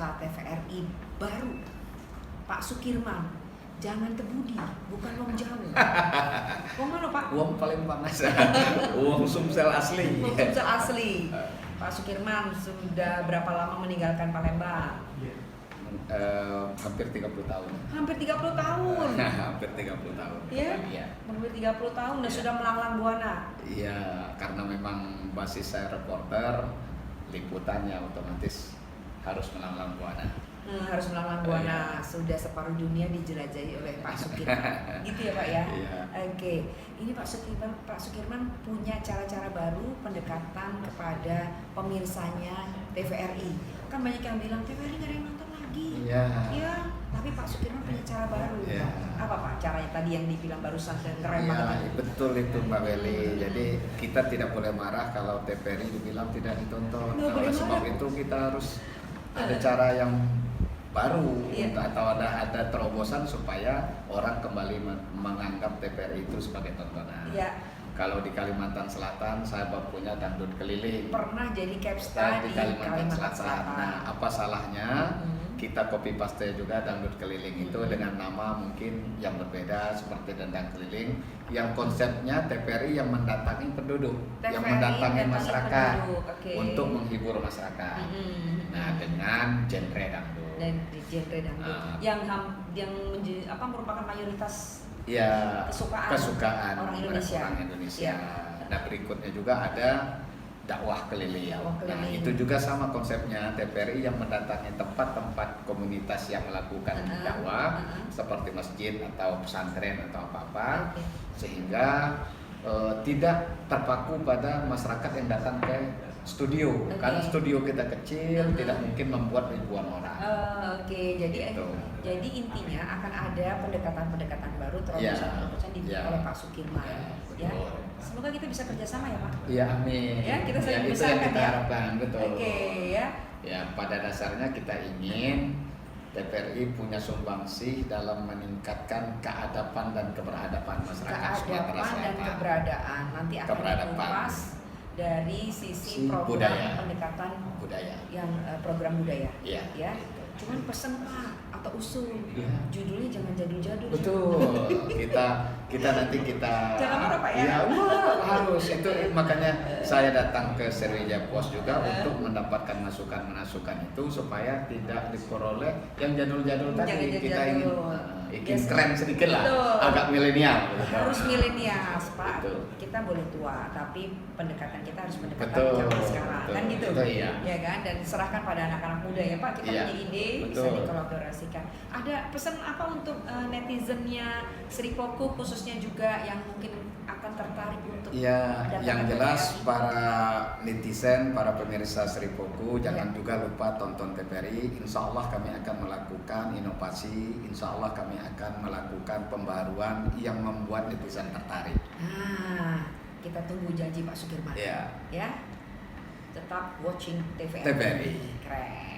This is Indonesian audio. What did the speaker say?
pemirsa TVRI baru, Pak Sukirman. Jangan tebudi, bukan wong Jawa. Wong mana Pak? Wong paling panas. Wong Sumsel asli. Wong Sumsel asli. Pak Sukirman sudah berapa lama meninggalkan Palembang? Hampir 30 tahun. Hampir 30 tahun. Hampir 30 tahun. Iya? Iya. Hampir 30 tahun dan sudah melanglang buana. Iya, karena memang basis saya reporter, liputannya otomatis harus melanglang buana. Harus melanglang buana. Sudah separuh dunia dijelajahi oleh Pak Sukirman. Gitu ya Pak ya? Iya. Oke. Ini Pak Sukirman punya cara-cara baru pendekatan kepada pemirsanya TVRI. Kan banyak yang bilang TVRI nggak ada yang nonton lagi. Iya. Iya. Tapi Pak Sukirman punya cara baru. Iya. Apa Pak caranya tadi yang dibilang barusan dan keren Iya, banget? betul itu Mbak Beli. Jadi kita tidak boleh marah kalau TVRI dibilang tidak ditonton. Nggak boleh Oleh sebab marah. itu kita harus ada cara yang baru, Iya. atau ada terobosan supaya orang kembali menganggap TVRI itu sebagai tontonan. Iya. Kalau di Kalimantan Selatan saya punya dangdut keliling. Pernah jadi capstar Di di Kalimantan Kalimantan Selatan. Nah, apa salahnya kita copy paste juga dangdut keliling itu dengan nama mungkin yang berbeda seperti dendang keliling yang konsepnya TVRI yang mendatangi penduduk, yang TVRI mendatangi mendatangi masyarakat penduduk, oke. untuk menghibur masyarakat. Nah, dengan genre dangdut. Dan di genre dangdut yang merupakan mayoritas Ya, kesukaan orang Indonesia. Orang Indonesia. Ya. Nah, berikutnya juga ada dakwah keliling. Dakwah Nah, keliling. itu juga sama konsepnya TVRI yang mendatangi tempat-tempat komunitas yang melakukan dakwah seperti masjid atau pesantren atau apa-apa, Oke. sehingga tidak terpaku pada masyarakat yang datang ke studio. Oke. Karena studio kita kecil, tidak mungkin membuat ribuan orang. Oke, jadi Gitu. intinya akan ada pendekatan-pendekatan baru terobosan dibuat oleh Pak Sukirman. Ya, Ya, betul. semoga kita bisa kerjasama ya Pak. Iya, amin. Ya, kita saling itu yang membesarkan kita ya. harapkan, betul. Oke, ya. Ya, pada dasarnya kita ingin TVRI punya sumbangsih dalam meningkatkan keadapan dan keberadaban masyarakat Sumatera Keadapan dan Selatan. keberadaan nanti akan Keberadaban. dikupas dari sisi program budaya. pendekatan Budaya. yang program budaya. Iya. Ya. Cuman pesen Pak atau usul Iya. judulnya jangan jadul-jadul. Betul. Kita nanti Jangan marah, Pak, ya? Iya, wah, harus itu makanya saya datang ke Sriwijaya Pos juga untuk mendapatkan masukan-masukan itu supaya tidak diperoleh yang jadul-jadul tadi. Jangan Kita ingin jadul-jadul. ingin Yes. keren sedikit lah, Betul. agak milenial. Harus milenials Pak. Betul. Kita boleh tua tapi pendekatan kita harus pendekatan Betul, zaman sekarang. betul. Kan gitu. Betul, iya. Ya kan, dan serahkan pada anak-anak muda ya Pak. Kita Iya, punya ide bisa betul. dikolaborasikan. Ada pesan apa untuk netizennya Sri Poku khususnya juga yang mungkin akan tertarik untuk Ya, datang yang ke jelas TVRI? para netizen, para pemirsa Sri Poku, jangan Ya. juga lupa tonton TVRI. Insya Allah kami akan melakukan inovasi, insya Allah kami akan melakukan pembaruan yang membuat netizen tertarik. Nah, kita tunggu janji Pak Sukirman. Ya, Ya. Tetap watching TVRI. TVRI. Keren.